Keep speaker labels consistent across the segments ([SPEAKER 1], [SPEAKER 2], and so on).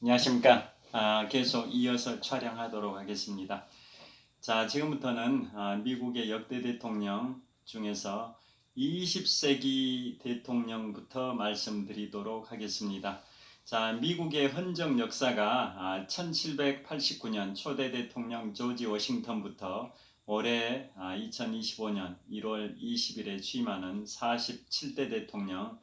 [SPEAKER 1] 안녕하십니까. 계속 이어서 촬영하도록 하겠습니다. 자, 지금부터는 미국의 역대 대통령 중에서 20세기 대통령부터 말씀드리도록 하겠습니다. 자, 미국의 헌정 역사가 1789년 초대 대통령 조지 워싱턴부터 올해 2025년 1월 20일에 취임하는 47대 대통령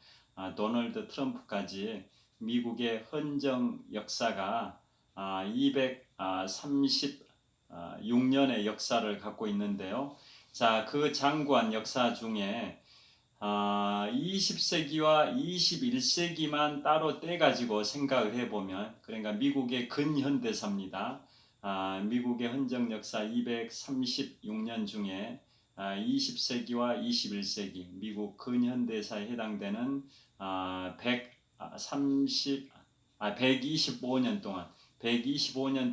[SPEAKER 1] 도널드 트럼프까지 미국의 헌정 역사가 236년의 역사를 갖고 있는데요. 자, 그 장구한 역사 중에 20세기와 21세기만 따로 떼가지고 생각을 해보면, 그러니까 미국의 근현대사입니다. 미국의 헌정 역사 236년 중에 20세기와 21세기 미국 근현대사에 해당되는 125년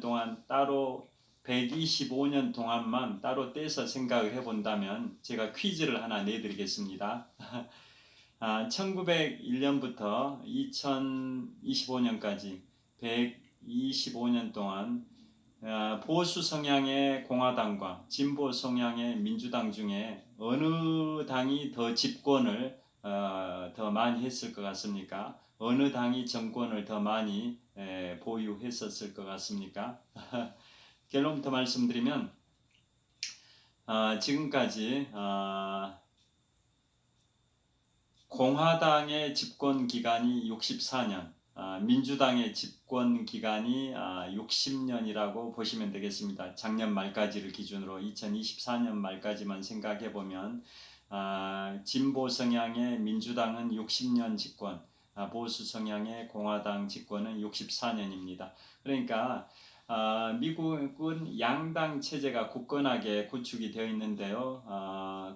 [SPEAKER 1] 동안 따로 125년 동안만 따로 떼서 생각을 해본다면 제가 퀴즈를 하나 내드리겠습니다. 1901년부터 2025년까지 125년 동안 보수 성향의 공화당과 진보 성향의 민주당 중에 어느 당이 더 집권을 더 많이 했을 것 같습니까? 어느 당이 정권을 더 많이 보유했었을 것 같습니까? 결론부터 말씀드리면 지금까지 공화당의 집권 기간이 64년, 민주당의 집권 기간이 60년이라고 보시면 되겠습니다. 작년 말까지를 기준으로 2024년 말까지만 생각해 보면 진보 성향의 민주당은 60년 집권, 보수 성향의 공화당 집권은 64년입니다. 그러니까 미국은 양당 체제가 굳건하게 구축이 되어 있는데요.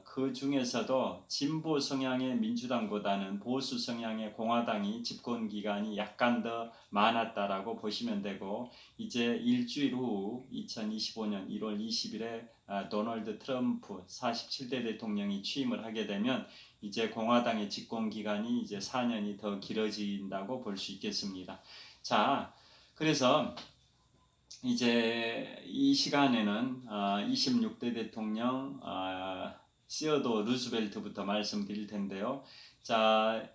[SPEAKER 1] 그 중에서도 진보 성향의 민주당보다는 보수 성향의 공화당이 집권 기간이 약간 더 많았다라고 보시면 되고, 이제 일주일 후 2025년 1월 20일에 도널드 트럼프 47대 대통령이 취임을 하게 되면 이제 공화당의 집권 기간이 이제 4년이 더 길어진다고 볼 수 있겠습니다. 자, 그래서 이제 이 시간에는 26대 대통령 시어도 루즈벨트부터 말씀드릴 텐데요. 자,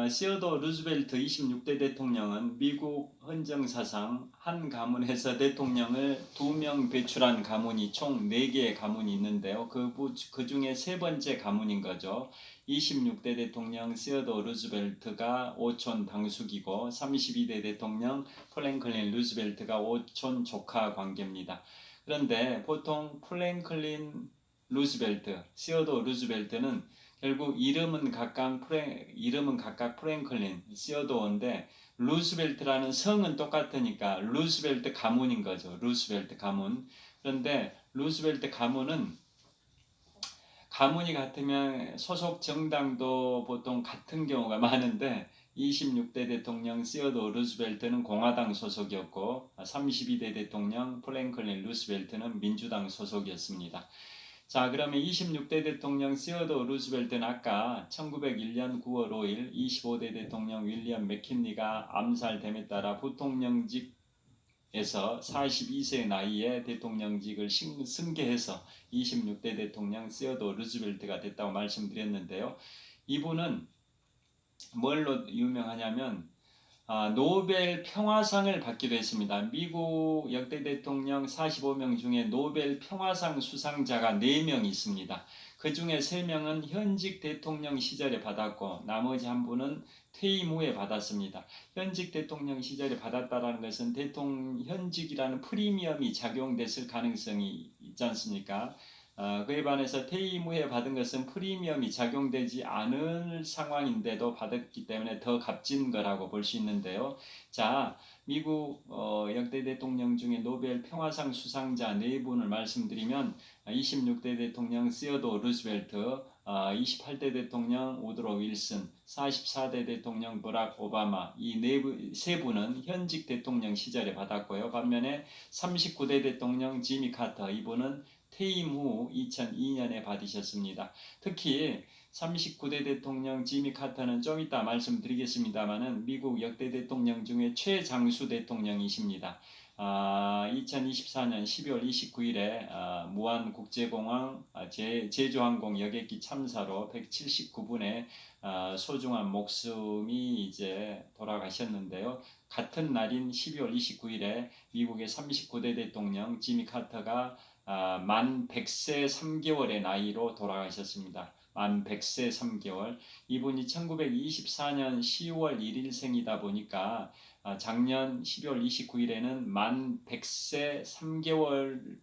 [SPEAKER 1] 시어도 루즈벨트 26대 대통령은 미국 헌정사상 한 가문에서 대통령을 2명 배출한 가문이 총 4개의 가문이 있는데요. 그 중에 세 번째 가문인 거죠. 26대 대통령 시어도 루즈벨트가 오촌 당숙이고 32대 대통령 프랭클린 루즈벨트가 오촌 조카 관계입니다. 그런데 보통 프랭클린 루즈벨트, 시어도 루즈벨트는 결국 이름은 각각 프랭클린, 시어도어인데 루스벨트라는 성은 똑같으니까 루스벨트 가문인 거죠. 루스벨트 가문. 그런데 루스벨트 가문이 같으면 소속 정당도 보통 같은 경우가 많은데 26대 대통령 시어도 루스벨트는 공화당 소속이었고 32대 대통령 프랭클린 루스벨트는 민주당 소속이었습니다. 자, 그러면 26대 대통령 시어도 루스벨트는 아까 1901년 9월 5일 25대 대통령 윌리엄 맥킨리가 암살됨에 따라 부통령직에서 42세 나이에 대통령직을 승계해서 26대 대통령 시어도 루스벨트가 됐다고 말씀드렸는데요. 이분은 뭘로 유명하냐면 노벨 평화상을 받기도 했습니다. 미국 역대 대통령 45명 중에 노벨 평화상 수상자가 4명 있습니다. 그 중에 3명은 현직 대통령 시절에 받았고 나머지 한 분은 퇴임 후에 받았습니다. 현직 대통령 시절에 받았다는 것은 현직이라는 프리미엄이 작용됐을 가능성이 있지 않습니까? 그에 반해서 퇴임 후에 받은 것은 프리미엄이 작용되지 않을 상황인데도 받았기 때문에 더 값진 거라고 볼 수 있는데요. 자, 미국 역대 대통령 중에 노벨 평화상 수상자 4분을 말씀드리면 26대 대통령 시어도 루스벨트, 28대 대통령 우드로 윌슨, 44대 대통령 버락 오바마, 이 세 분은 현직 대통령 시절에 받았고요. 반면에 39대 대통령 지미 카터, 이분은 퇴임 후 2002년에 받으셨습니다. 특히 39대 대통령 지미 카터는 좀 이따 말씀드리겠습니다만은 미국 역대 대통령 중에 최장수 대통령이십니다. 2024년 12월 29일에 무안국제공항 제주항공 여객기 참사로 179분의 소중한 목숨이 이제 돌아가셨는데요. 같은 날인 12월 29일에 미국의 39대 대통령 지미 카터가 만 100세 3개월의 나이로 돌아가셨습니다. 만 100세 3개월. 이분이 1924년 10월 1일생이다 보니까 작년 12월 29일에는 만 100세 3개월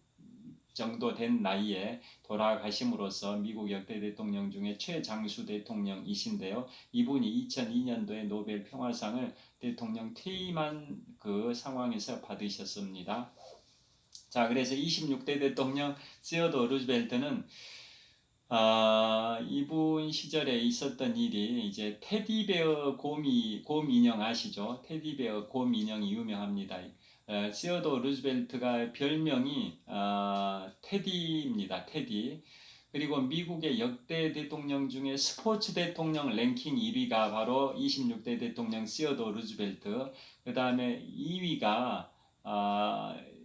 [SPEAKER 1] 정도 된 나이에 돌아가심으로써 미국 역대 대통령 중에 최장수 대통령이신데요. 이분이 2002년도에 노벨 평화상을 대통령 퇴임한 그 상황에서 받으셨습니다. 자, 그래서 26대 대통령 시어도 루즈벨트는 이분 시절에 있었던 일이 이제 테디베어 곰 인형 아시죠? 테디베어 곰 인형이 유명합니다. 시어도 루즈벨트가 별명이 테디입니다. 테디. 그리고 미국의 역대 대통령 중에 스포츠 대통령 랭킹 1위가 바로 26대 대통령 시어도 루즈벨트. 그 다음에 2위가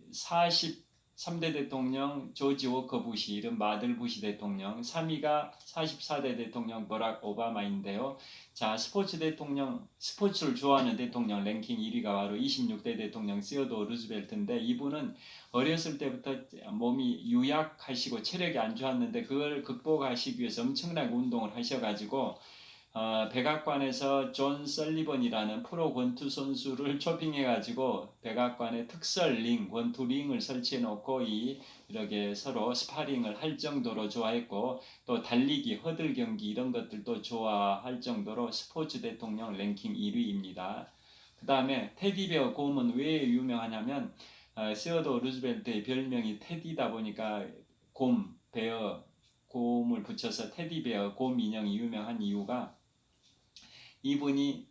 [SPEAKER 1] 43대 대통령 조지 워커 부시, 이른바 아들 부시 대통령, 3위가 44대 대통령 버락 오바마인데요. 자, 스포츠를 좋아하는 대통령 랭킹 1위가 바로 26대 대통령 시어도 루즈벨트인데, 이분은 어렸을 때부터 몸이 유약하시고 체력이 안 좋았는데 그걸 극복하시기 위해서 엄청나게 운동을 하셔가지고 백악관에서 존 설리번이라는 프로 권투 선수를 초빙해가지고 백악관에 특설 링, 권투 링을 설치해놓고 이렇게 서로 스파링을 할 정도로 좋아했고, 또 달리기, 허들 경기 이런 것들도 좋아할 정도로 스포츠 대통령 랭킹 1위입니다. 그 다음에 테디베어 곰은 왜 유명하냐면 시어도 루즈벨트의 별명이 테디다 보니까 곰을 붙여서 테디베어 곰 인형이 유명한 이유가, 이분이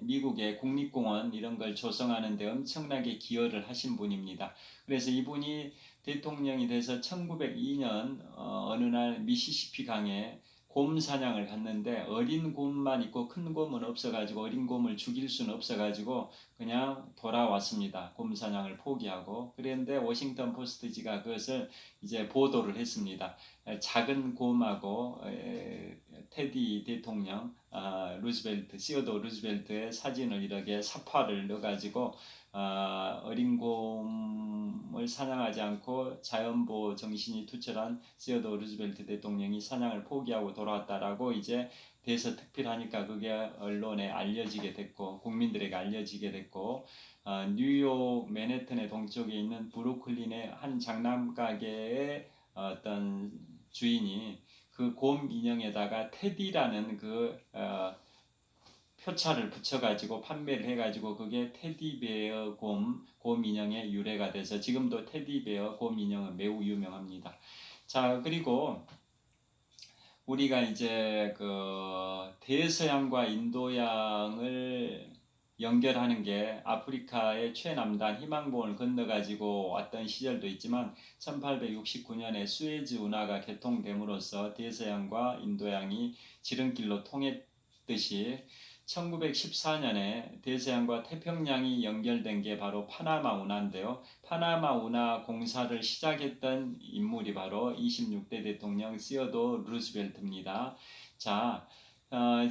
[SPEAKER 1] 미국의 국립공원 이런 걸 조성하는 데 엄청나게 기여를 하신 분입니다. 그래서 이분이 대통령이 돼서 1902년 어느 날 미시시피 강에 곰 사냥을 갔는데 어린 곰만 있고 큰 곰은 없어가지고 어린 곰을 죽일 수는 없어가지고 그냥 돌아왔습니다. 곰 사냥을 포기하고. 그런데 워싱턴 포스트지가 그것을 이제 보도를 했습니다. 작은 곰하고 테디 대통령 시어도 루즈벨트의 사진을 이렇게 사파를 넣어가지고 어린 곰을 사냥하지 않고 자연보호 정신이 투철한 시어도 루즈벨트 대통령이 사냥을 포기하고 돌아왔다라고 이제 대서특필하니까 그게 언론에 알려지게 됐고 국민들에게 알려지게 됐고, 뉴욕 맨해튼의 동쪽에 있는 브루클린의 한 장난가게의 어떤 주인이 그 곰 인형에다가 테디라는 그 표차를 붙여가지고 판매를 해가지고 그게 테디베어 곰 인형의 유래가 돼서 지금도 테디베어 곰 인형은 매우 유명합니다. 자, 그리고 우리가 이제 그 대서양과 인도양을 연결하는 게 아프리카의 최남단 희망봉을 건너가지고 왔던 시절도 있지만 1869년에 수에즈 운하가 개통됨으로써 대서양과 인도양이 지름길로 통했듯이 1914년에 대서양과 태평양이 연결된 게 바로 파나마 운하인데요. 파나마 운하 공사를 시작했던 인물이 바로 26대 대통령 시어도 루즈벨트입니다. 자,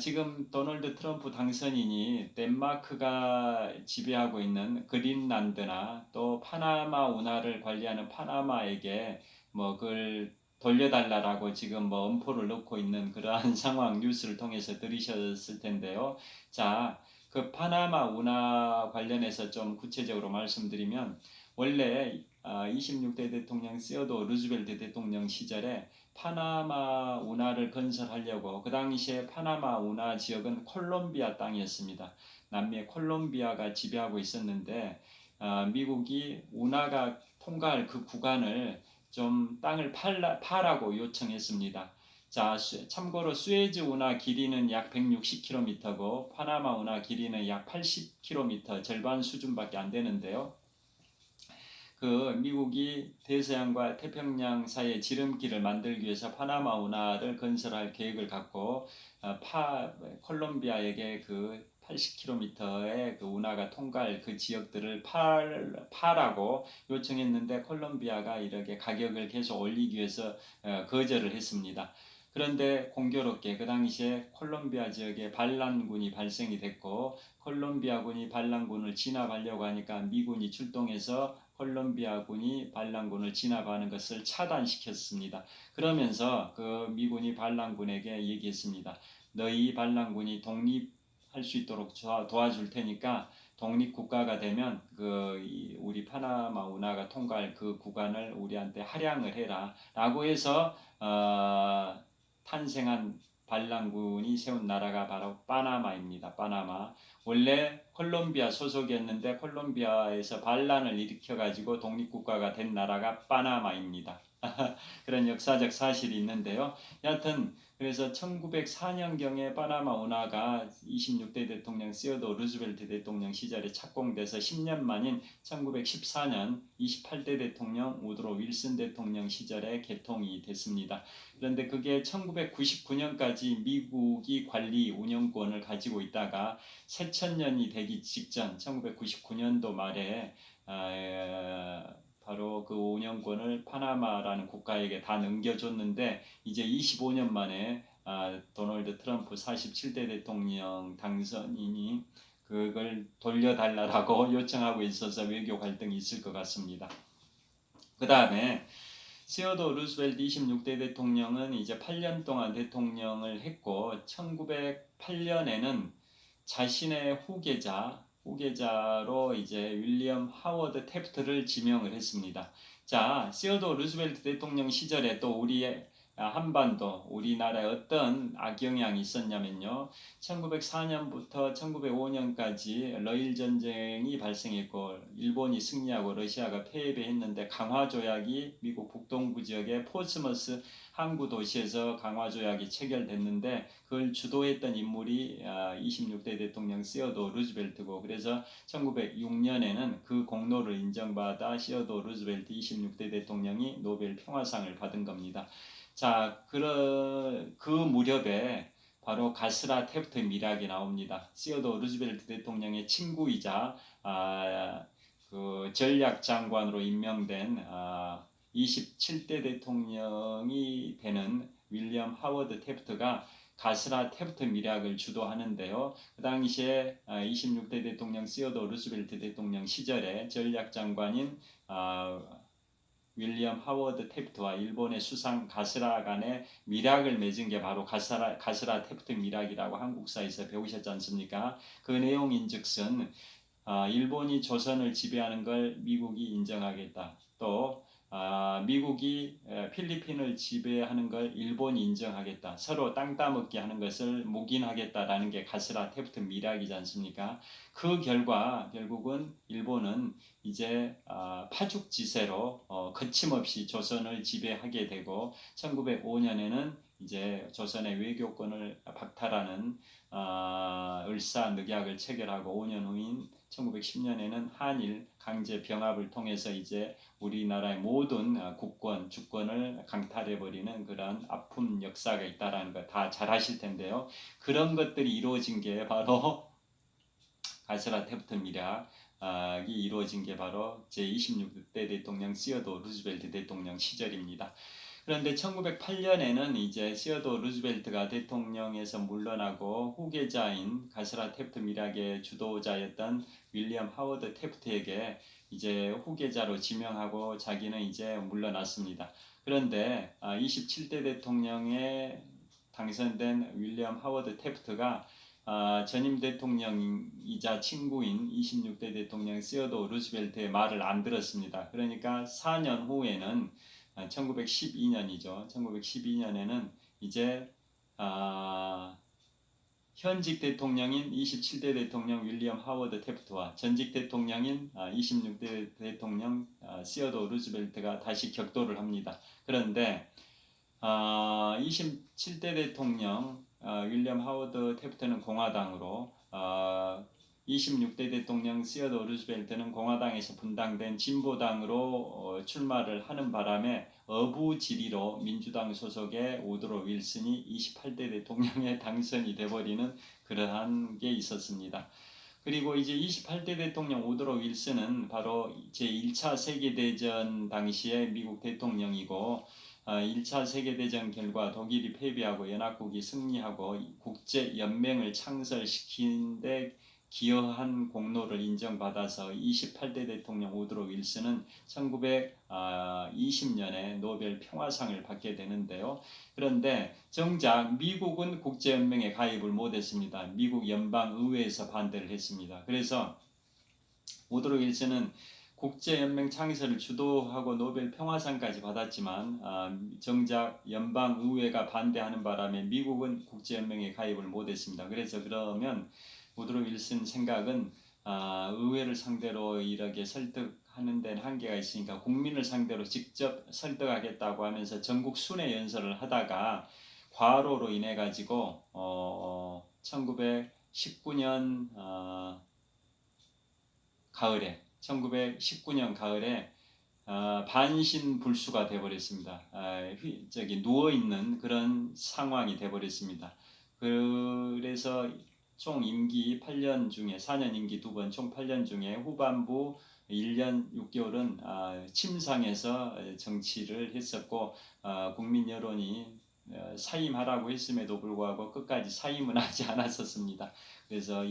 [SPEAKER 1] 지금 도널드 트럼프 당선인이 덴마크가 지배하고 있는 그린란드나 또 파나마 운하를 관리하는 파나마에게 그걸 돌려달라라고 지금 엄포를 넣고 있는 그러한 상황 뉴스를 통해서 들으셨을 텐데요. 자, 그 파나마 운하 관련해서 좀 구체적으로 말씀드리면, 원래 26대 대통령 시어도 루즈벨트 대통령 시절에 파나마 운하를 건설하려고, 그 당시에 파나마 운하 지역은 콜롬비아 땅이었습니다. 남미의 콜롬비아가 지배하고 있었는데 미국이 운하가 통과할 그 구간을 좀 땅을 파라고 요청했습니다. 자, 참고로 수에즈 운하 길이는 약 160km고 파나마 운하 길이는 약 80km, 절반 수준밖에 안 되는데요. 그 미국이 대서양과 태평양 사이에 지름길을 만들기 위해서 파나마 운하를 건설할 계획을 갖고 콜롬비아에게 그 80km의 그 운하가 통과할 그 지역들을 파라고 요청했는데 콜롬비아가 이렇게 가격을 계속 올리기 위해서 거절을 했습니다. 그런데 공교롭게 그 당시에 콜롬비아 지역에 반란군이 발생이 됐고 콜롬비아군이 반란군을 진압하려고 하니까 미군이 출동해서 콜롬비아군이 반란군을 진압하는 것을 차단시켰습니다. 그러면서 그 미군이 반란군에게 얘기했습니다. 너희 반란군이 독립할 수 있도록 도와줄 테니까 독립국가가 되면 우리 파나마 운하가 통과할 그 구간을 우리한테 할양을 해라 라고 해서 탄생한 반란군이 세운 나라가 바로 파나마입니다. 파나마. 원래 콜롬비아 소속이었는데 콜롬비아에서 반란을 일으켜가지고 독립국가가 된 나라가 파나마입니다. 그런 역사적 사실이 있는데요. 여하튼 그래서 1904년경에 파나마 운하가 26대 대통령 시어도 루즈벨트 대통령 시절에 착공돼서 10년 만인 1914년 28대 대통령 우드로 윌슨 대통령 시절에 개통이 됐습니다. 그런데 그게 1999년까지 미국이 관리 운영권을 가지고 있다가 새천년이 되기 직전 1999년도 말에 바로 그 운영권을 파나마라는 국가에게 다 넘겨줬는데 이제 25년 만에 도널드 트럼프 47대 대통령 당선인이 그걸 돌려달라고 요청하고 있어서 외교 갈등이 있을 것 같습니다. 그 다음에 시어도 루즈벨트 26대 대통령은 이제 8년 동안 대통령을 했고 1908년에는 자신의 후계자로 이제 윌리엄 하워드 태프트를 지명을 했습니다. 자, 시어도 루즈벨트 대통령 시절에 또 우리의 한반도, 우리나라에 어떤 악영향이 있었냐면요. 1904년부터 1905년까지 러일 전쟁이 발생했고 일본이 승리하고 러시아가 패배했는데 강화조약이 미국 북동부 지역의 포츠머스 항구 도시에서 강화조약이 체결됐는데 그걸 주도했던 인물이 26대 대통령 시어도 루즈벨트고 그래서 1906년에는 그 공로를 인정받아 시어도 루즈벨트 26대 대통령이 노벨 평화상을 받은 겁니다. 자, 그 무렵에 바로 가스라 태프트 미락이 나옵니다. 시어도 루즈벨트 대통령의 친구이자 그 전략 장관으로 임명된 27대 대통령이 되는 윌리엄 하워드 태프트가 가스라 태프트 미락을 주도하는데요. 그 당시에 26대 대통령 시어도 루즈벨트 대통령 시절에 전략 장관인 윌리엄 하워드 태프트와 일본의 수상 가스라 간의 미락을 맺은 게 바로 가스라 태프트 미락이라고 한국사에서 배우셨지 않습니까? 그 내용인즉슨 일본이 조선을 지배하는 걸 미국이 인정하겠다. 또 미국이 필리핀을 지배하는 걸 일본이 인정하겠다. 서로 땅 따먹기 하는 것을 묵인하겠다라는 게 가스라 태프트 미락이지 않습니까? 그 결과 결국은 일본은 이제 파죽지세로 거침없이 조선을 지배하게 되고 1905년에는 이제 조선의 외교권을 박탈하는 을사늑약을 체결하고 5년 후인 1910년에는 한일 강제 병합을 통해서 이제 우리나라의 모든 국권, 주권을 강탈해버리는 그런 아픈 역사가 있다라는 거 다 잘 아실 텐데요. 그런 것들이 이루어진 게 바로 가스라 태프트 미락이 이루어진 게 바로 제26대 대통령 시어도 루즈벨트 대통령 시절입니다. 그런데 1908년에는 이제 시어도 루즈벨트가 대통령에서 물러나고 후계자인 가스라 태프트 미락의 주도자였던 윌리엄 하워드 태프트에게 이제 후계자로 지명하고 자기는 이제 물러났습니다. 그런데 27대 대통령에 당선된 윌리엄 하워드 태프트가 전임 대통령이자 친구인 26대 대통령 시어도 루즈벨트의 말을 안 들었습니다. 그러니까 4년 후에는 1912년이죠. 1912년에는 이제 현직 대통령인 27대 대통령 윌리엄 하워드 태프트와 전직 대통령인 26대 대통령 시어도 루즈벨트가 다시 격돌을 합니다. 그런데 27대 대통령 윌리엄 하워드 태프트는 공화당으로 26대 대통령 시어도 루즈벨트는 공화당에서 분당된 진보당으로 출마를 하는 바람에 어부지리로 민주당 소속의 우드로 윌슨이 28대 대통령에 당선이 돼버리는 그러한 게 있었습니다. 그리고 이제 28대 대통령 우드로 윌슨은 바로 제1차 세계대전 당시에 미국 대통령이고 1차 세계대전 결과 독일이 패배하고 연합국이 승리하고 국제연맹을 창설시킨 데 기여한 공로를 인정받아서 28대 대통령 우드로 윌슨은 1920년에 노벨 평화상을 받게 되는데요. 그런데 정작 미국은 국제연맹에 가입을 못했습니다. 미국 연방의회에서 반대를 했습니다. 그래서 우드로 윌슨은 국제연맹 창설을 주도하고 노벨 평화상까지 받았지만 정작 연방의회가 반대하는 바람에 미국은 국제연맹에 가입을 못했습니다. 그래서 그러면 우드로 윌슨 생각은 의회를 상대로 이렇게 설득하는 데는 한계가 있으니까 국민을 상대로 직접 설득하겠다고 하면서 전국 순회 연설을 하다가 과로로 인해 가지고 1919년 가을에 반신불수가 되어버렸습니다. 누워 있는 그런 상황이 되어버렸습니다. 그래서 총 임기 8년 중에 4년 임기 2번 총 8년 중에 후반부 1년 6개월은 침상에서 정치를 했었고 국민 여론이 사임하라고 했음에도 불구하고 끝까지 사임은 하지 않았었습니다. 그래서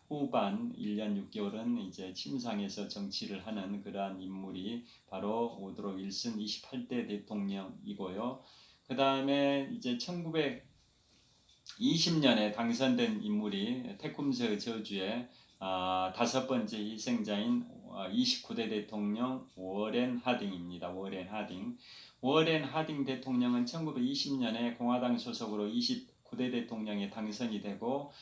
[SPEAKER 1] 후반 1년 6개월은 이제 침상에서 정치를 하는 그러한 인물이 바로 우드로 윌슨 28대 대통령이고요. 그 다음에 이제 1920년에 당선된 인물이 테쿰스 저주의 5번째 희생자인 29대 대통령 워렌 하딩입니다. 워렌 하딩 대통령은 1920년에 공화당 소속으로 29대 대통령에 당선이 되고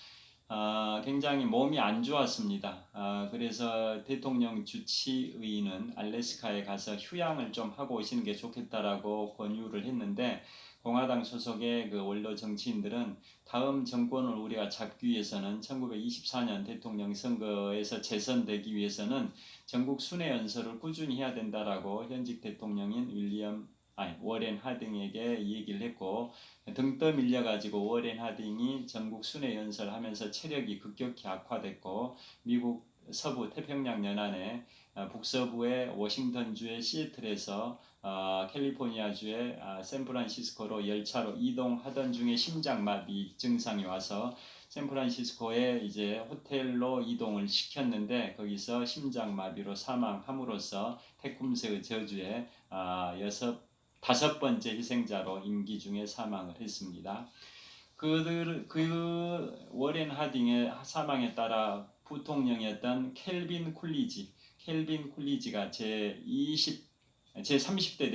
[SPEAKER 1] 굉장히 몸이 안 좋았습니다. 그래서 대통령 주치의는 알래스카에 가서 휴양을 좀 하고 오시는 게 좋겠다라고 권유를 했는데 공화당 소속의 그 원로 정치인들은 다음 정권을 우리가 잡기 위해서는 1924년 대통령 선거에서 재선되기 위해서는 전국 순회 연설을 꾸준히 해야 된다라고 현직 대통령인 워렌 하딩에게 얘기를 했고 등 떠밀려 가지고 워렌 하딩이 전국 순회 연설하면서 체력이 급격히 악화됐고 미국 서부 태평양 연안에 북서부의 워싱턴주의 시애틀에서 캘리포니아주의 샌프란시스코로 열차로 이동하던 중에 심장마비 증상이 와서 샌프란시스코에 이제 호텔로 이동을 시켰는데 거기서 심장마비로 사망함으로써 테쿰스의 저주에 5번째 희생자로 임기 중에 사망을 했습니다. 그 워렌 하딩의 사망에 따라 부통령이었던 켈빈 쿨리지가 제30대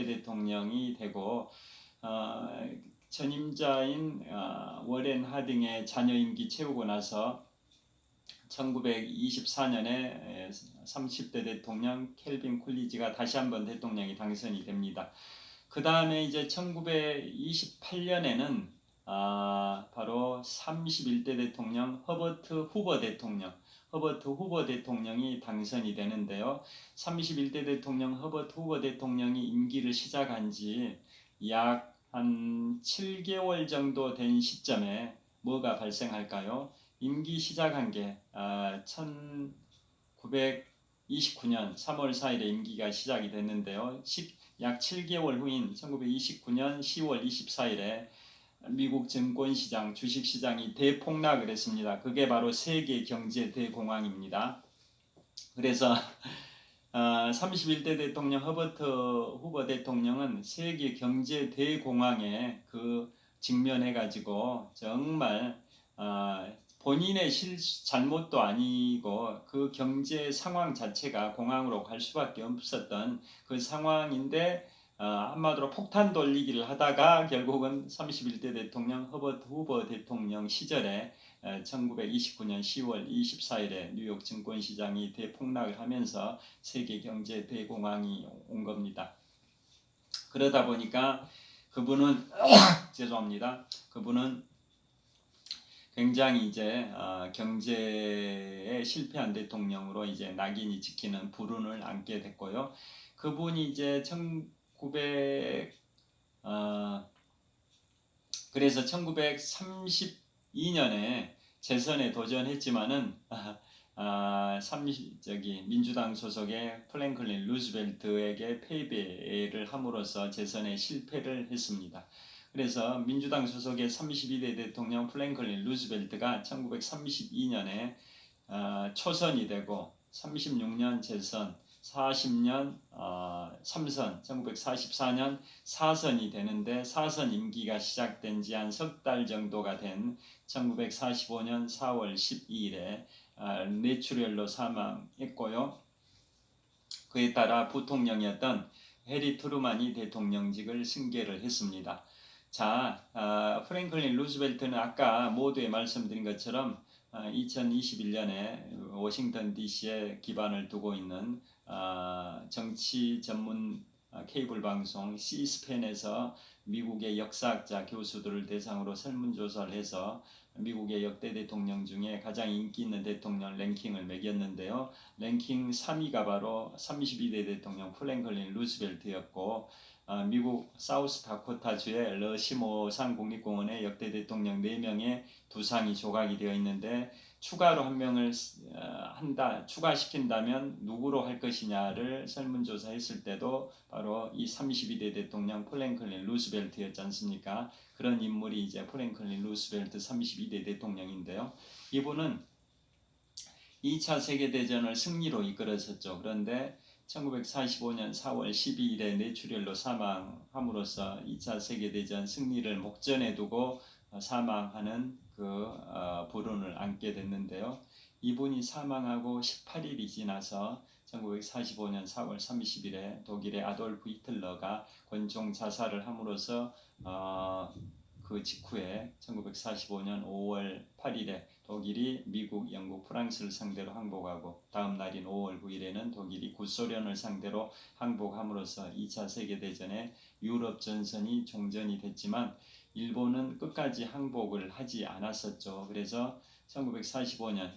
[SPEAKER 1] 대통령이 되고 전임자인 워렌 하딩의 자녀 임기 채우고 나서 1924년에 30대 대통령 켈빈 쿨리지가 다시 한번 대통령이 당선이 됩니다. 그 다음에 이제 1928년에는 바로 31대 대통령 허버트 후버 대통령이 당선이 되는데요. 31대 대통령 허버트 후버 대통령이 임기를 시작한 지 약 한 7개월 정도 된 시점에 뭐가 발생할까요? 임기 시작한 게 1929년 3월 4일에 임기가 시작이 됐는데요. 약 7개월 후인 1929년 10월 24일에 미국 증권시장, 주식시장이 대폭락을 했습니다. 그게 바로 세계 경제 대공황입니다. 그래서 31대 대통령 허버트 후버 대통령은 세계 경제 대공황에 직면해가지고 정말 본인의 잘못도 아니고 그 경제 상황 자체가 공황으로 갈 수밖에 없었던 그 상황인데 한마디로 폭탄 돌리기를 하다가 결국은 31대 대통령 허버트 후버 대통령 시절에 1929년 10월 24일에 뉴욕 증권시장이 대폭락을 하면서 세계 경제 대공황이 온 겁니다. 그러다 보니까 그분은 굉장히 이제 경제에 실패한 대통령으로 이제 낙인이 찍히는 불운을 안게 됐고요. 그분이 이제 1900 그래서 1932년에 재선에 도전했지만은 30 민주당 소속의 프랭클린 루즈벨트에게 패배를 함으로써 재선에 실패를 했습니다. 그래서 민주당 소속의 32대 대통령 프랭클린 루즈벨트가 1932년에 초선이 되고 36년 재선, 40년 3선, 1944년 4선이 되는데 4선 임기가 시작된 지 한 석 달 정도가 된 1945년 4월 12일에 뇌출혈로 사망했고요. 그에 따라 부통령이었던 해리 트루만이 대통령직을 승계를 했습니다. 자, 프랭클린 루즈벨트는 아까 모두에 말씀드린 것처럼 2021년에 워싱턴 DC에 기반을 두고 있는 정치 전문 케이블 방송 C-SPAN에서 미국의 역사학자 교수들을 대상으로 설문조사를 해서 미국의 역대 대통령 중에 가장 인기 있는 대통령 랭킹을 매겼는데요. 랭킹 3위가 바로 32대 대통령 프랭클린 루즈벨트였고 미국 사우스다코타주의 러시모산 국립공원에 역대 대통령 4명의 두상이 조각이 되어 있는데 추가로 한 명을 추가시킨다면 누구로 할 것이냐를 설문조사했을 때도 바로 이 32대 대통령 프랭클린 루즈벨트였지 않습니까? 그런 인물이 이제 프랭클린 루즈벨트 32대 대통령인데요. 이분은 2차 세계대전을 승리로 이끌었었죠. 그런데 1945년 4월 12일에 뇌출혈로 사망함으로써 2차 세계대전 승리를 목전에 두고 사망하는 불운을 안게 됐는데요. 이분이 사망하고 18일이 지나서 1945년 4월 30일에 독일의 아돌프 히틀러가 권총 자살을 함으로써 그 직후에 1945년 5월 8일에 독일이 미국, 영국, 프랑스를 상대로 항복하고 다음 날인 5월 9일에는 독일이 구소련을 상대로 항복함으로써 2차 세계대전의 유럽 전선이 종전이 됐지만 일본은 끝까지 항복을 하지 않았었죠. 그래서 1945년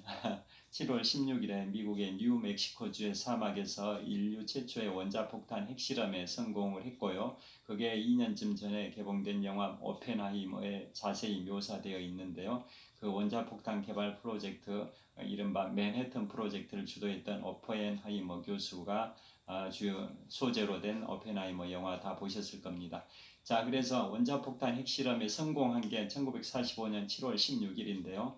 [SPEAKER 1] 7월 16일에 미국의 뉴멕시코주의 사막에서 인류 최초의 원자폭탄 핵실험에 성공을 했고요. 그게 2년쯤 전에 개봉된 영화 오펜하이머에 자세히 묘사되어 있는데요. 그 원자폭탄 개발 프로젝트 이른바 맨해튼 프로젝트를 주도했던 오펜하이머 교수가 주요 소재로 된 오펜하이머 영화 다 보셨을 겁니다. 자, 그래서 원자폭탄 핵실험에 성공한 게 1945년 7월 16일인데요.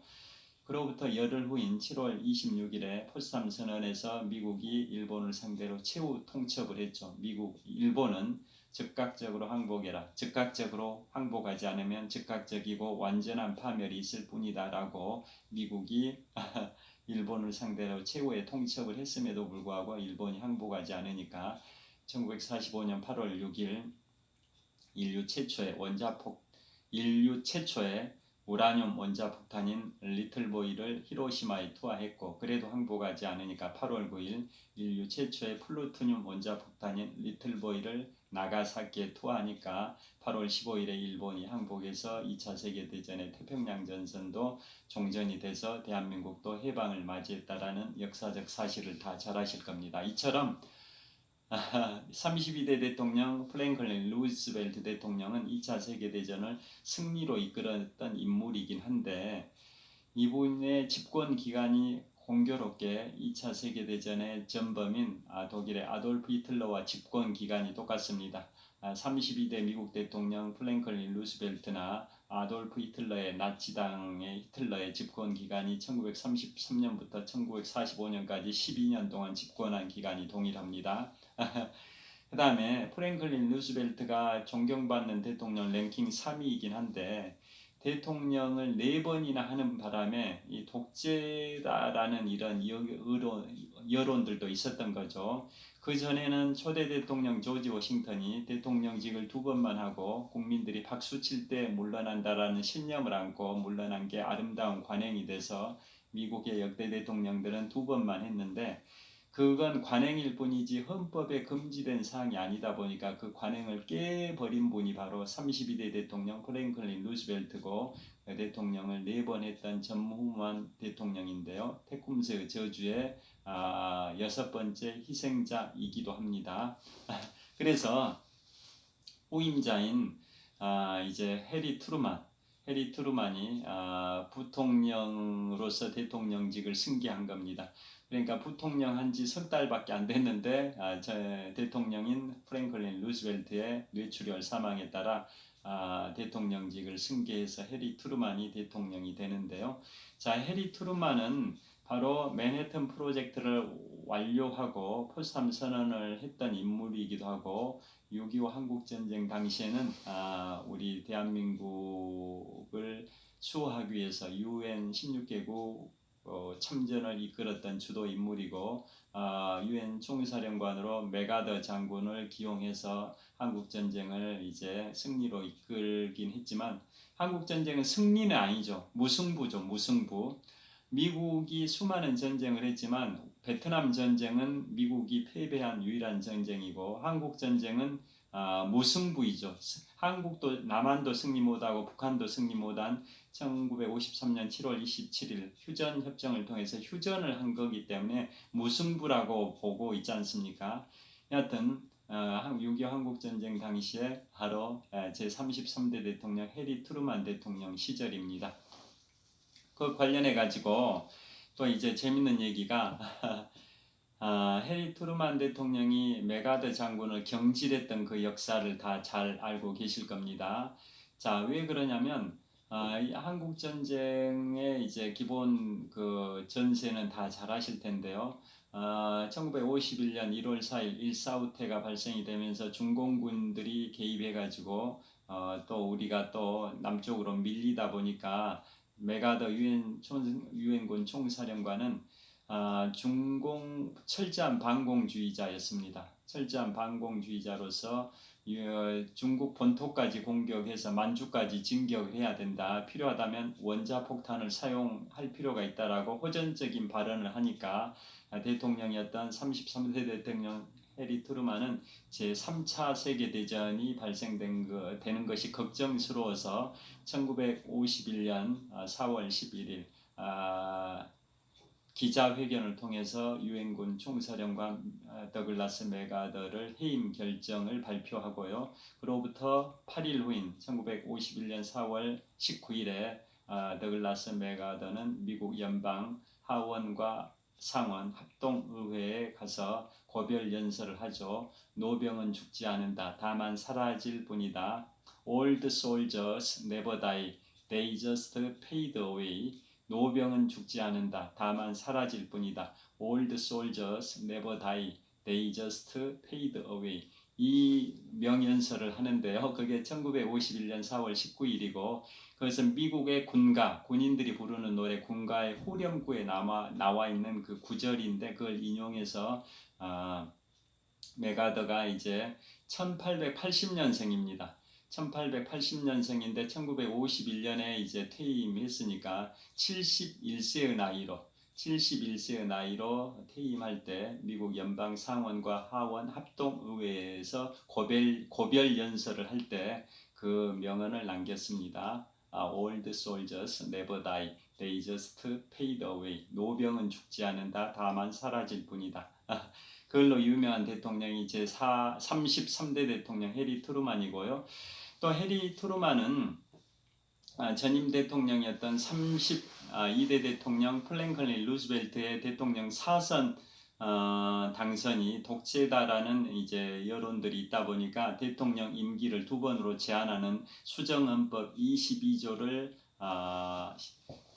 [SPEAKER 1] 그로부터 열흘 후인 7월 26일에 포츠담 선언에서 미국이 일본을 상대로 최후 통첩을 했죠. 일본은 즉각적으로 항복해라. 즉각적으로 항복하지 않으면 즉각적이고 완전한 파멸이 있을 뿐이다라고 미국이 일본을 상대로 최후의 통첩을 했음에도 불구하고 일본이 항복하지 않으니까 1945년 8월 6일 인류 최초의 우라늄 원자폭탄인 리틀보이를 히로시마에 투하했고 그래도 항복하지 않으니까 8월 9일 인류 최초의 플루토늄 원자폭탄인 리틀보이를 나가사키에 투하하니까 8월 15일에 일본이 항복해서 2차 세계대전의 태평양 전선도 종전이 돼서 대한민국도 해방을 맞이했다라는 역사적 사실을 다 잘 아실 겁니다. 이처럼 32대 대통령 프랭클린 루즈벨트 대통령은 2차 세계대전을 승리로 이끌었던 인물이긴 한데 이분의 집권 기간이 공교롭게 2차 세계대전의 전범인 독일의 아돌프 히틀러와 집권 기간이 똑같습니다. 32대 미국 대통령 프랭클린 루즈벨트나 아돌프 히틀러의 나치당의 히틀러의 집권 기간이 1933년부터 1945년까지 12년 동안 집권한 기간이 동일합니다. 그 다음에 프랭클린 루즈벨트가 존경받는 대통령 랭킹 3위이긴 한데 대통령을 4번이나 하는 바람에 이 독재다라는 이런 여론들도 있었던 거죠. 그 전에는 초대 대통령 조지 워싱턴이 대통령직을 2번만 하고 국민들이 박수 칠 때 물러난다라는 신념을 안고 물러난 게 아름다운 관행이 돼서 미국의 역대 대통령들은 2번만 했는데 그건 관행일 뿐이지 헌법에 금지된 사항이 아니다 보니까 그 관행을 깨버린 분이 바로 32대 대통령 프랭클린 루즈벨트고 대통령을 4번 했던 전무후무한 대통령인데요. 테쿰스 저주의 6번째 희생자이기도 합니다. 그래서 후임자인 이제 해리 트루만이 부통령으로서 대통령직을 승계한 겁니다. 그러니까 부통령 한지 석 달밖에 안 됐는데 대통령인 프랭클린 루즈벨트의 뇌출혈 사망에 따라 대통령직을 승계해서 해리 트루만이 대통령이 되는데요. 자, 해리 트루만은 바로 맨해튼 프로젝트를 완료하고 포스담 선언을 했던 인물이기도 하고 6.25 한국전쟁 당시에는 우리 대한민국을 수호하기 위해서 UN 16개국 참전을 이끌었던 주도 인물이고 UN 총사령관으로 맥아더 장군을 기용해서 한국전쟁을 이제 승리로 이끌긴 했지만 한국전쟁은 승리는 아니죠. 무승부죠. 무승부. 미국이 수많은 전쟁을 했지만 베트남 전쟁은 미국이 패배한 유일한 전쟁이고 한국 전쟁은 무승부이죠. 한국도 남한도 승리 못하고 북한도 승리 못한 1953년 7월 27일 휴전 협정을 통해서 휴전을 한 거기 때문에 무승부라고 보고 있지 않습니까? 여하튼 6.25 한국전쟁 당시에 바로 제33대 대통령 해리 트루만 대통령 시절입니다. 그 관련해 가지고 또 이제 재밌는 얘기가 해리 트루만 대통령이 맥아더 장군을 경질했던 그 역사를 다 잘 알고 계실 겁니다. 자, 왜 그러냐면 한국 전쟁의 이제 기본 그 전세는 다 잘 아실 텐데요. 1951년 1월 4일 일사후퇴가 발생이 되면서 중공군들이 개입해가지고 또 우리가 또 남쪽으로 밀리다 보니까 맥아더 유엔군 총사령관은 중공 철저한 반공주의자였습니다. 철저한 반공주의자로서 중국 본토까지 공격해서 만주까지 진격을 해야 된다. 필요하다면 원자폭탄을 사용할 필요가 있다라고 호전적인 발언을 하니까 대통령이었던 33세 대통령 해리 트루만은 제3차 세계대전이 되는 것이 걱정스러워서 1951년 4월 11일 기자회견을 통해서 유엔군 총사령관 더글라스 맥아더를 해임 결정을 발표하고요. 그로부터 8일 후인 1951년 4월 19일에 더글라스 맥아더는 미국 연방 하원과 상원 합동의회에 가서 고별 연설을 하죠. 노병은 죽지 않는다. 다만 사라질 뿐이다. Old soldiers never die. They just fade away. 노병은 죽지 않는다. 다만 사라질 뿐이다. Old soldiers never die. They just fade away. 이 명연설을 하는데요. 그게 1951년 4월 19일이고 그것은 미국의 군인들이 부르는 노래 군가의 후렴구에 나와 있는 그 구절인데 그걸 인용해서 맥아더가 이제 1880년생입니다. 1880년생인데 1951년에 이제 퇴임했으니까 71세의 나이로 퇴임할 때 미국 연방 상원과 하원 합동의회에서 고별 연설을 할 때 그 명언을 남겼습니다. Old soldiers never die. They just fade away. 노병은 죽지 않는다. 다만 사라질 뿐이다. 그걸로 유명한 대통령이 제 33대 대통령 해리 트루만이고요. 또 해리 트루만은 전임 대통령이었던 32대 대통령 프랭클린 루즈벨트의 대통령 4선 당선이 독재다라는 이제 여론들이 있다 보니까 대통령 임기를 2번으로 제한하는 수정헌법 22조를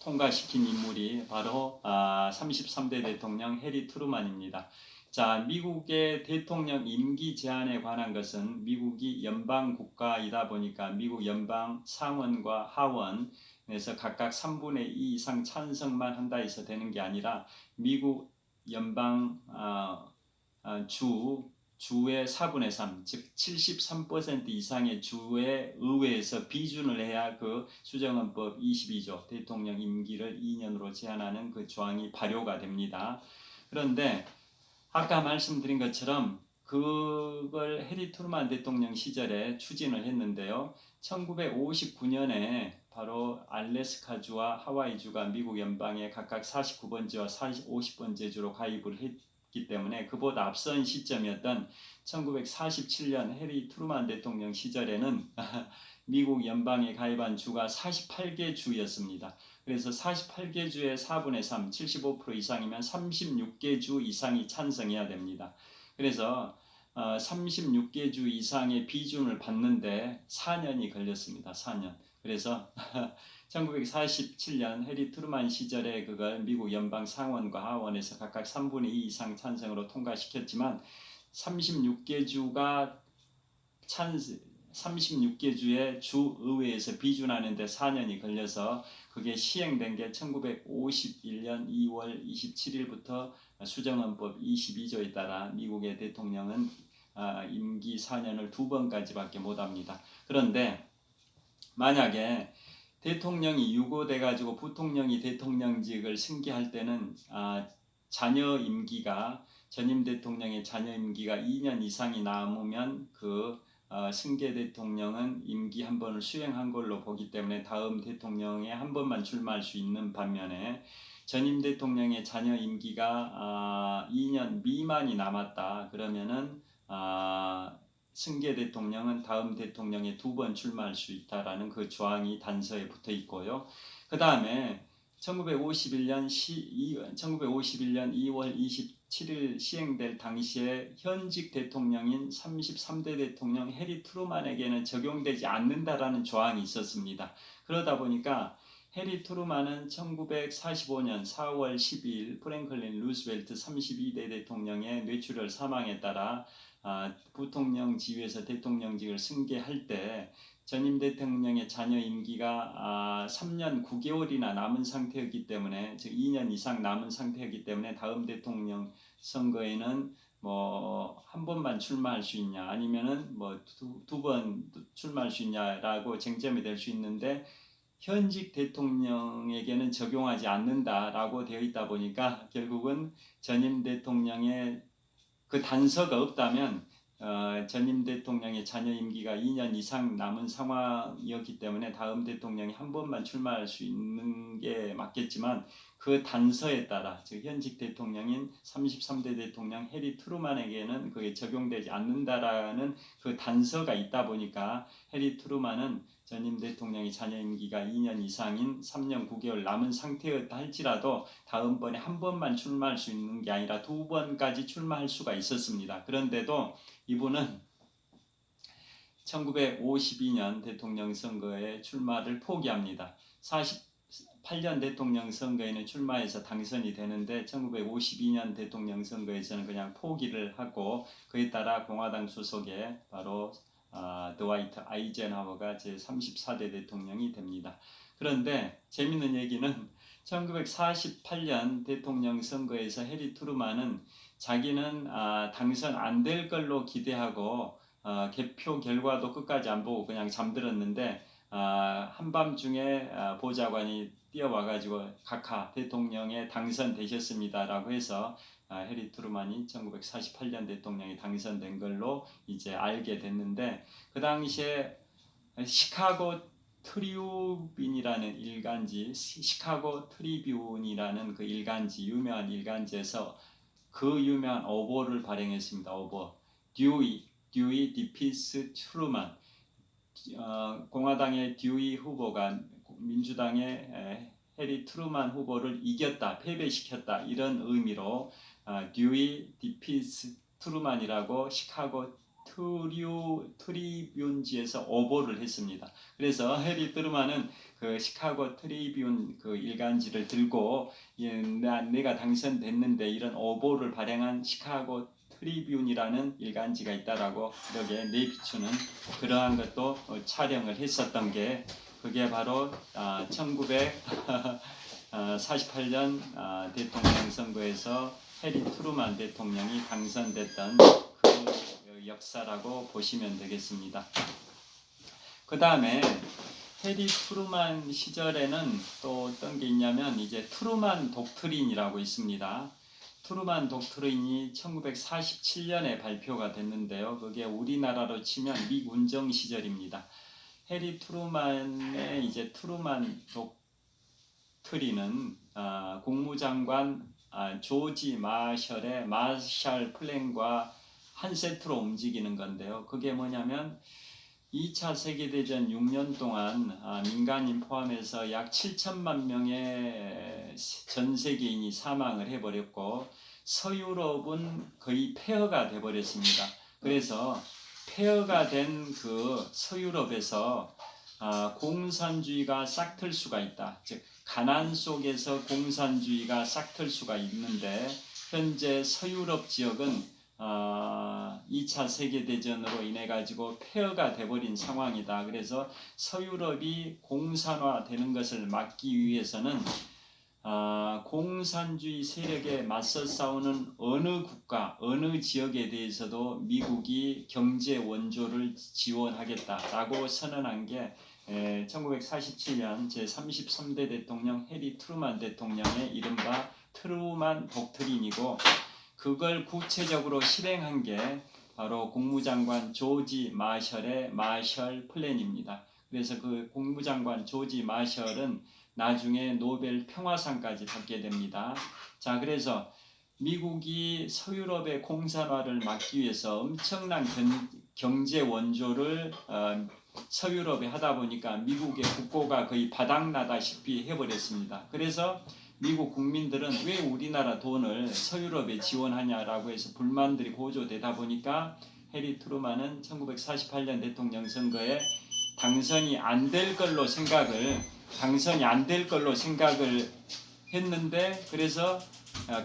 [SPEAKER 1] 통과시킨 인물이 바로 33대 대통령 해리 트루만입니다. 자, 미국의 대통령 임기 제한에 관한 것은 미국이 연방 국가이다 보니까 미국 연방 상원과 하원에서 각각 3분의 2 이상 찬성만 한다 해서 되는 게 아니라 미국 연방 주의 4분의 3, 즉 73% 이상의 주의 의회에서 비준을 해야 그 수정헌법 22조 대통령 임기를 2년으로 제한하는 그 조항이 발효가 됩니다. 그런데 아까 말씀드린 것처럼 그걸 해리 트루만 대통령 시절에 추진을 했는데요. 1959년에 바로 알래스카주와 하와이주가 미국 연방에 각각 49번지와 50번지주로 가입을 했기 때문에 그보다 앞선 시점이었던 1947년 해리 트루만 대통령 시절에는 미국 연방에 가입한 주가 48개 주였습니다. 그래서 48개 주의 4분의 3, 75% 이상이면 36개 주 이상이 찬성해야 됩니다. 그래서 36개 주 이상의 비준을 받는데 4년이 걸렸습니다. 4년. 그래서 1947년 해리 트루만 시절에 그걸 미국 연방 상원과 하원에서 각각 3분의 2 이상 찬성으로 통과시켰지만 36개 주가 36개 주의 주의회에서 비준하는데 4년이 걸려서 그게 시행된 게 1951년 2월 27일부터 수정헌법 22조에 따라 미국의 대통령은 임기 4년을 2번까지밖에 못합니다. 그런데 만약에 대통령이 유고돼 가지고 부통령이 대통령직을 승계할 때는 자녀 임기가 전임 대통령의 자녀 임기가 2년 이상이 남으면 그 승계 대통령은 임기 한 번을 수행한 걸로 보기 때문에 다음 대통령에 한 번만 출마할 수 있는 반면에 전임 대통령의 자녀 임기가 2년 미만이 남았다 그러면은 승계 대통령은 다음 대통령에 2번 출마할 수 있다라는 그 조항이 단서에 붙어 있고요. 그 다음에 1951년 2월 27일 시행될 당시에 현직 대통령인 33대 대통령 해리 트루만에게는 적용되지 않는다라는 조항이 있었습니다. 그러다 보니까 해리 트루만은 1945년 4월 12일 프랭클린 루스벨트 32대 대통령의 뇌출혈 사망에 따라 부통령 지위에서 대통령직을 승계할 때 전임 대통령의 자녀 임기가 3년 9개월이나 남은 상태였기 때문에 즉 2년 이상 남은 상태였기 때문에 다음 대통령 선거에는 뭐 한 번만 출마할 수 있냐 아니면은 뭐 두 번 출마할 수 있냐라고 쟁점이 될 수 있는데 현직 대통령에게는 적용하지 않는다라고 되어 있다 보니까 결국은 전임 대통령의 그 단서가 없다면 전임 대통령의 자녀 임기가 2년 이상 남은 상황이었기 때문에 다음 대통령이 한 번만 출마할 수 있는 게 맞겠지만 그 단서에 따라 즉 현직 대통령인 33대 대통령 해리 트루만에게는 그게 적용되지 않는다라는 그 단서가 있다 보니까 해리 트루만은 전임 대통령의 자녀 임기가 2년 이상인 3년 9개월 남은 상태였다 할지라도 다음번에 한 번만 출마할 수 있는 게 아니라 2번까지 출마할 수가 있었습니다. 그런데도 이분은 1952년 대통령 선거에 출마를 포기합니다. 48년 대통령 선거에는 출마해서 당선이 되는데 1952년 대통령 선거에서는 그냥 포기를 하고 그에 따라 공화당 소속의 바로 드와이트 아이젠하워가 제34대 대통령이 됩니다. 그런데 재밌는 얘기는 1948년 대통령 선거에서 해리 트루만은 자기는 당선 안 될 걸로 기대하고 개표 결과도 끝까지 안 보고 그냥 잠들었는데 한밤중에 보좌관이 뛰어와가지고 각하 대통령에 당선되셨습니다라고 해서 해리 트루만이 1948년 대통령이 당선된 걸로 이제 알게 됐는데 그 당시에 시카고 트리뷴이라는 일간지, 시카고 트리뷴이라는 그 일간지, 유명한 일간지에서 그 유명한 어보를 발행했습니다. 어보. 듀이 디피스 트루만. 공화당의 듀이 후보가 민주당의 해리 트루만 후보를 이겼다, 패배시켰다 이런 의미로 듀이 디피스 트루만이라고 시카고 트리뷴지에서 어보를 했습니다. 그래서 해리 트루만은 그 시카고 트리뷴 그 일간지를 들고 내가 당선됐는데 이런 어보를 발행한 시카고 트리뷴이라는 일간지가 있다라고 이렇게 내비추는 그러한 것도 촬영을 했었던 게 그게 바로 1948년 대통령 선거에서 해리 트루만 대통령이 당선됐던 그 역사라고 보시면 되겠습니다. 그 다음에 해리 트루만 시절에는 또 어떤 게 있냐면 이제 트루만 독트린이라고 있습니다. 트루만 독트린이 1947년에 발표가 됐는데요. 그게 우리나라로 치면 미군정 시절입니다. 해리 트루만의 이제 트루만 독트리는 국무장관 조지 마셜의 마셜 플랜과 한 세트로 움직이는 건데요. 그게 뭐냐면 2차 세계대전 6년 동안 민간인 포함해서 약 7천만 명의 전 세계인이 사망을 해버렸고 서유럽은 거의 폐허가 돼버렸습니다. 그래서 폐허가 된 그 서유럽에서 공산주의가 싹틀 수가 있다. 즉 가난 속에서 공산주의가 싹틀 수가 있는데 현재 서유럽 지역은 2차 세계대전으로 인해 가지고 폐허가 돼버린 상황이다. 그래서 서유럽이 공산화되는 것을 막기 위해서는 공산주의 세력에 맞서 싸우는 어느 국가, 어느 지역에 대해서도 미국이 경제 원조를 지원하겠다라고 선언한 게 1947년 제33대 대통령 해리 트루만 대통령의 이른바 트루만 독트린이고 그걸 구체적으로 실행한 게 바로 국무장관 조지 마셜의 마셜 플랜입니다. 그래서 그 국무장관 조지 마셜은 나중에 노벨 평화상까지 받게 됩니다. 자, 그래서 미국이 서유럽의 공산화를 막기 위해서 엄청난 경제 원조를 서유럽에 하다 보니까 미국의 국고가 거의 바닥나다시피 해버렸습니다. 그래서 미국 국민들은 왜 우리나라 돈을 서유럽에 지원하냐라고 해서 불만들이 고조되다 보니까 해리 트루만은 1948년 대통령 선거에 당선이 안 될 걸로 생각을 했는데 그래서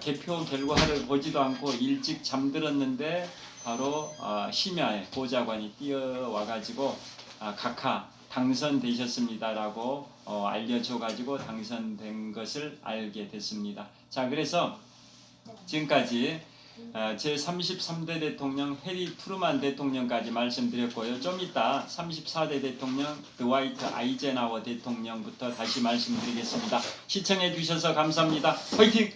[SPEAKER 1] 개표 결과를 보지도 않고 일찍 잠들었는데 바로 심야에 보좌관이 뛰어와가지고 각하 당선되셨습니다라고 알려줘가지고 당선된 것을 알게 됐습니다. 자, 그래서 지금까지 제33대 대통령 해리 트루만 대통령까지 말씀드렸고요. 좀 이따 34대 대통령 드와이트 아이젠하워 대통령부터 다시 말씀드리겠습니다. 시청해 주셔서 감사합니다. 화이팅!